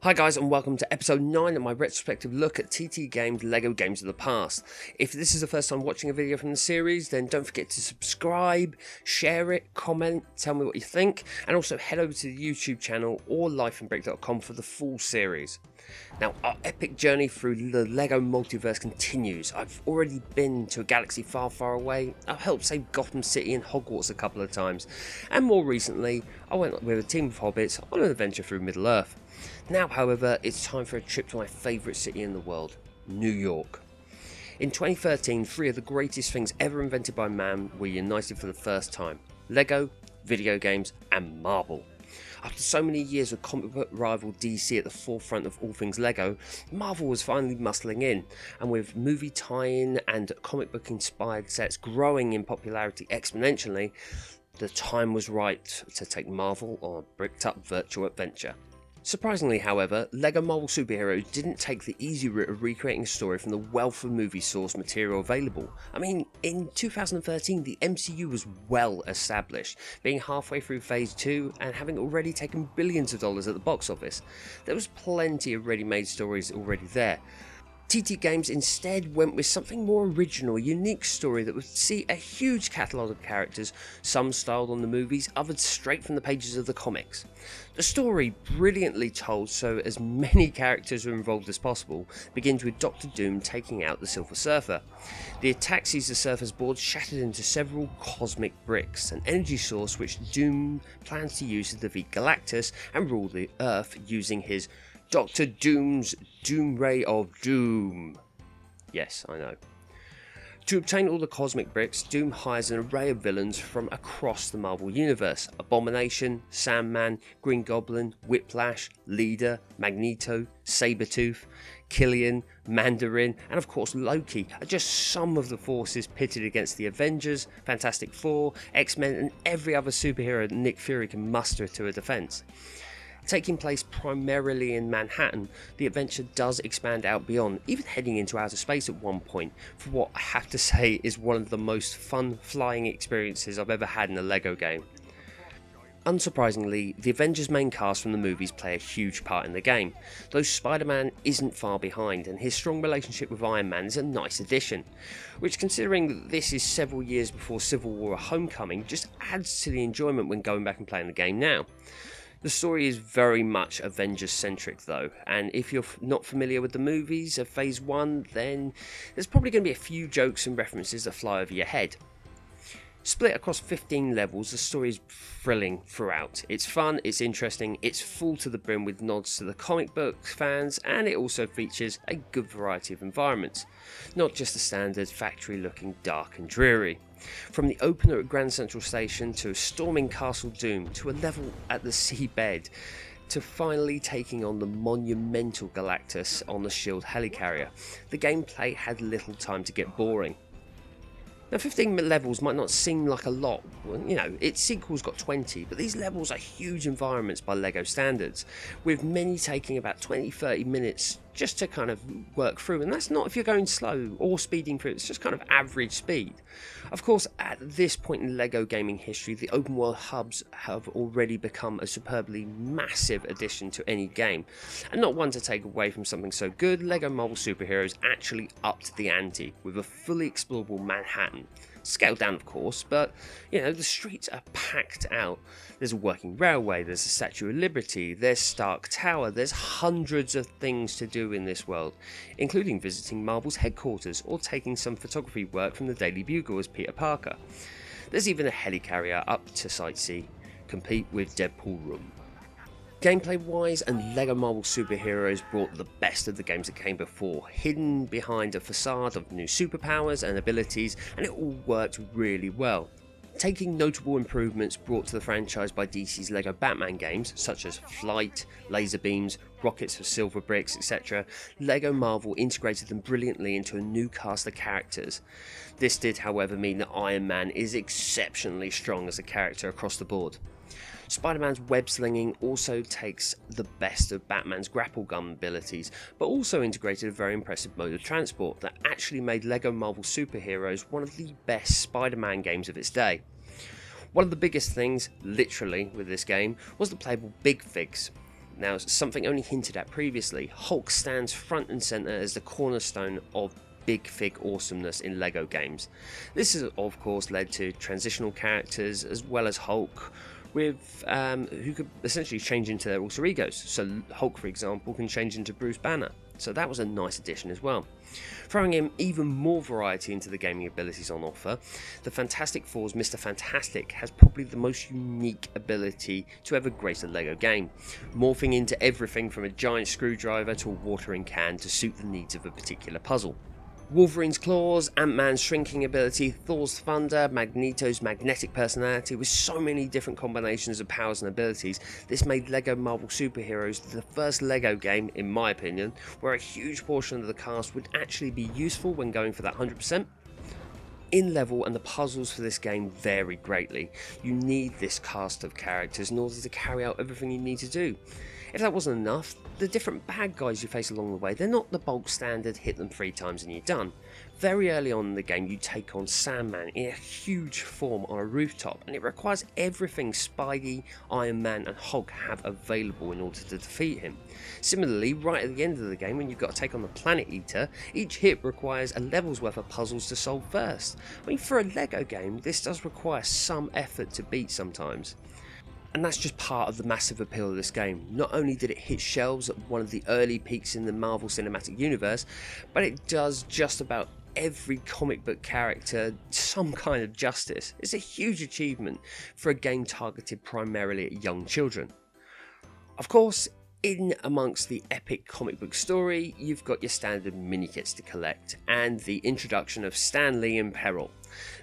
Hi guys, and welcome to episode 9 of my retrospective look at TT Games LEGO Games of the Past. If this is the first time watching a video from the series, then don't forget to subscribe, share it, comment, tell me what you think, and also head over to the YouTube channel or lifeandbrick.com for the full series. Now, our epic journey through the LEGO multiverse continues. I've already been to a galaxy far, far away, I've helped save Gotham City and Hogwarts a couple of times, and more recently, I went with a team of hobbits on an adventure through Middle-earth. Now, however, it's time for a trip to my favourite city in the world, New York. In 2013, three of the greatest things ever invented by man were united for the first time: LEGO, video games, and Marvel. After so many years of comic book rival DC at the forefront of all things LEGO, Marvel was finally muscling in, and with movie tie-in and comic book inspired sets growing in popularity exponentially, the time was right to take Marvel on a bricked up virtual adventure. Surprisingly, however, LEGO Marvel Superheroes didn't take the easy route of recreating a story from the wealth of movie source material available. I mean, in 2013 the MCU was well established, being halfway through phase 2 and having already taken billions of dollars at the box office. There was plenty of ready-made stories already there. TT Games instead went with something more original, a unique story that would see a huge catalogue of characters, some styled on the movies, others straight from the pages of the comics. The story, brilliantly told so as many characters are involved as possible, begins with Dr. Doom taking out the Silver Surfer. The attack sees the Surfer's board shattered into several cosmic bricks, an energy source which Doom plans to use to defeat Galactus and rule the Earth using his Dr. Doom's Doom Ray of Doom. Yes, I know. To obtain all the cosmic bricks, Doom hires an array of villains from across the Marvel Universe. Abomination, Sandman, Green Goblin, Whiplash, Leader, Magneto, Sabretooth, Killian, Mandarin, and of course Loki are just some of the forces pitted against the Avengers, Fantastic Four, X-Men, and every other superhero that Nick Fury can muster to a defense. Taking place primarily in Manhattan, the adventure does expand out beyond, even heading into outer space at one point, for what I have to say is one of the most fun flying experiences I've ever had in a LEGO game. Unsurprisingly, the Avengers main cast from the movies play a huge part in the game, though Spider-Man isn't far behind, and his strong relationship with Iron Man is a nice addition, which, considering that this is several years before Civil War Homecoming, just adds to the enjoyment when going back and playing the game now. The story is very much Avengers centric though, and if you're not familiar with the movies of phase 1, then there's probably going to be a few jokes and references that fly over your head. Split across 15 levels, the story is thrilling throughout. It's fun, it's interesting, it's full to the brim with nods to the comic book fans, and it also features a good variety of environments, not just the standard factory looking dark and dreary. From the opener at Grand Central Station to storming Castle Doom to a level at the seabed to finally taking on the monumental Galactus on the S.H.I.E.L.D. helicarrier, the gameplay had little time to get boring. Now 15 levels might not seem like a lot, you know, its sequel's got 20, but these levels are huge environments by LEGO standards, with many taking about 20-30 minutes just to kind of work through, and that's not if you're going slow or speeding through, it's just kind of average speed. Of course, at this point in LEGO gaming history, the open world hubs have already become a superbly massive addition to any game, and not one to take away from something so good. LEGO Marvel Superheroes actually upped the ante with a fully explorable Manhattan. Scaled down of course, but you know, the streets are packed out. There's a working railway, there's a Statue of Liberty, there's Stark Tower, there's hundreds of things to do in this world, including visiting Marvel's headquarters or taking some photography work from the Daily Bugle as Peter Parker. There's even a helicarrier up to sightsee, compete with Deadpool Room. Gameplay wise, and LEGO Marvel Superheroes brought the best of the games that came before, hidden behind a facade of new superpowers and abilities, and it all worked really well. Taking notable improvements brought to the franchise by DC's LEGO Batman games, such as flight, laser beams, rockets of silver bricks, etc., LEGO Marvel integrated them brilliantly into a new cast of characters. This did, however, mean that Iron Man is exceptionally strong as a character across the board. Spider-Man's web slinging also takes the best of Batman's grapple gun abilities, but also integrated a very impressive mode of transport that actually made LEGO Marvel Superheroes one of the best Spider-Man games of its day. One of the biggest things, literally, with this game was the playable Big Figs. Now, something only hinted at previously, Hulk stands front and centre as the cornerstone of big fig awesomeness in LEGO games. This has of course led to transitional characters as well as Hulk, with who could essentially change into their alter egos. So Hulk, for example, can change into Bruce Banner. So that was a nice addition as well. Throwing in even more variety into the gaming abilities on offer, the Fantastic Four's Mr. Fantastic has probably the most unique ability to ever grace a LEGO game, morphing into everything from a giant screwdriver to a watering can to suit the needs of a particular puzzle. Wolverine's claws, Ant-Man's shrinking ability, Thor's thunder, Magneto's magnetic personality, with so many different combinations of powers and abilities, this made LEGO Marvel Superheroes the first LEGO game, in my opinion, where a huge portion of the cast would actually be useful when going for that 100%. In level and the puzzles for this game vary greatly. You need this cast of characters in order to carry out everything you need to do. If that wasn't enough, the different bad guys you face along the way, they're not the bulk standard hit them 3 times and you're done. Very early on in the game you take on Sandman in a huge form on a rooftop, and it requires everything Spidey, Iron Man and Hulk have available in order to defeat him. Similarly, right at the end of the game when you've got to take on the Planet Eater, each hit requires a level's worth of puzzles to solve first. I mean, for a LEGO game this does require some effort to beat sometimes. And that's just part of the massive appeal of this game. Not only did it hit shelves at one of the early peaks in the Marvel Cinematic Universe, but it does just about every comic book character some kind of justice. It's a huge achievement for a game targeted primarily at young children. Of course, in amongst the epic comic book story, you've got your standard mini-kits to collect, and the introduction of Stan Lee in peril.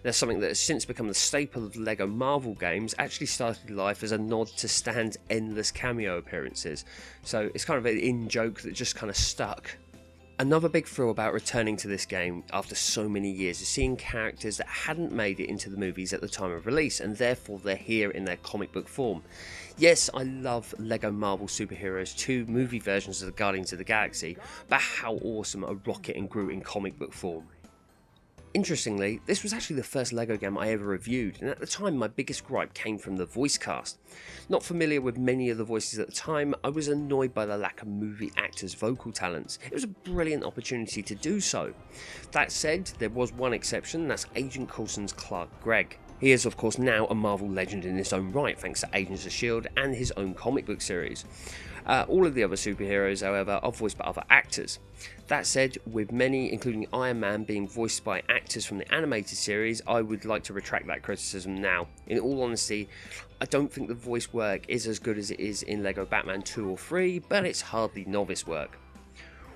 There's something that has since become the staple of the LEGO Marvel games, actually started life as a nod to Stan's endless cameo appearances, so it's kind of an in-joke that just kind of stuck. Another big thrill about returning to this game after so many years is seeing characters that hadn't made it into the movies at the time of release, and therefore they're here in their comic book form. Yes, I love LEGO Marvel Superheroes 2 movie versions of the Guardians of the Galaxy, but how awesome are Rocket and Groot in comic book form. Interestingly, this was actually the first LEGO game I ever reviewed, and at the time my biggest gripe came from the voice cast. Not familiar with many of the voices at the time, I was annoyed by the lack of movie actors' vocal talents. It was a brilliant opportunity to do so. That said, there was one exception, and that's Agent Coulson's Clark Gregg. He is of course now a Marvel legend in his own right thanks to Agents of S.H.I.E.L.D. and his own comic book series. All of the other superheroes, however, are voiced by other actors. That said, with many, including Iron Man, being voiced by actors from the animated series, I would like to retract that criticism now. In all honesty, I don't think the voice work is as good as it is in LEGO Batman 2 or 3, but it's hardly novice work.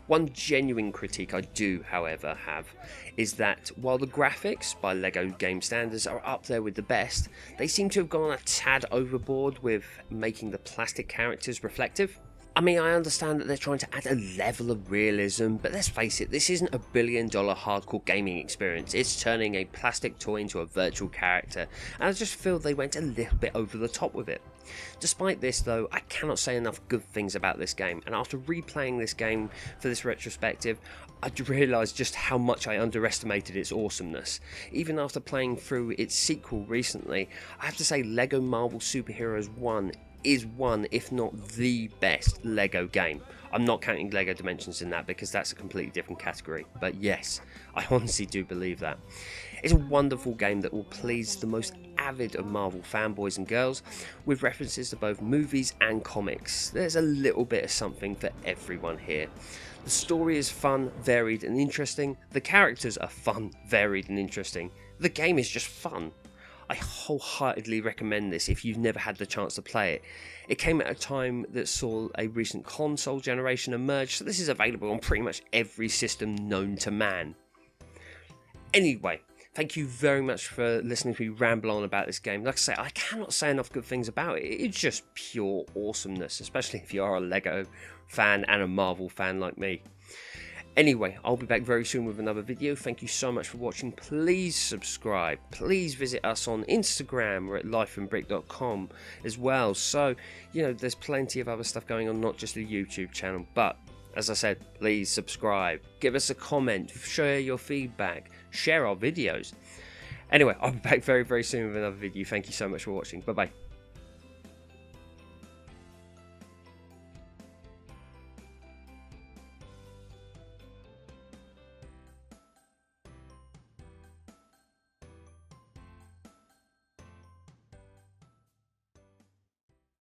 One genuine critique I do, however, have is that while the graphics by LEGO game standards are up there with the best, they seem to have gone a tad overboard with making the plastic characters reflective. I mean, I understand that they're trying to add a level of realism, but let's face it, this isn't a billion-dollar hardcore gaming experience. It's turning a plastic toy into a virtual character, and I just feel they went a little bit over the top with it. Despite this though, I cannot say enough good things about this game, and after replaying this game for this retrospective, I realised just how much I underestimated its awesomeness. Even after playing through its sequel recently, I have to say LEGO Marvel Superheroes 1 is one, if not the best LEGO game. I'm not counting LEGO Dimensions in that because that's a completely different category, but yes, I honestly do believe that. It's a wonderful game that will please the most avid of Marvel fanboys and girls, with references to both movies and comics. There's a little bit of something for everyone here. The story is fun, varied and interesting. The characters are fun, varied and interesting. The game is just fun. I wholeheartedly recommend this if you've never had the chance to play it. It came at a time that saw a recent console generation emerge, so this is available on pretty much every system known to man. Anyway, thank you very much for listening to me ramble on about this game. Like I say, I cannot say enough good things about it. It's just pure awesomeness, especially if you are a LEGO fan and a Marvel fan like me. Anyway, I'll be back very soon with another video. Thank you so much for watching. Please subscribe. Please visit us on Instagram. We're at lifeandbrick.com as well. So, you know, there's plenty of other stuff going on, not just the YouTube channel. But, as I said, please subscribe. Give us a comment. Share your feedback. Share our videos. Anyway, I'll be back very, very soon with another video. Thank you so much for watching. Bye-bye.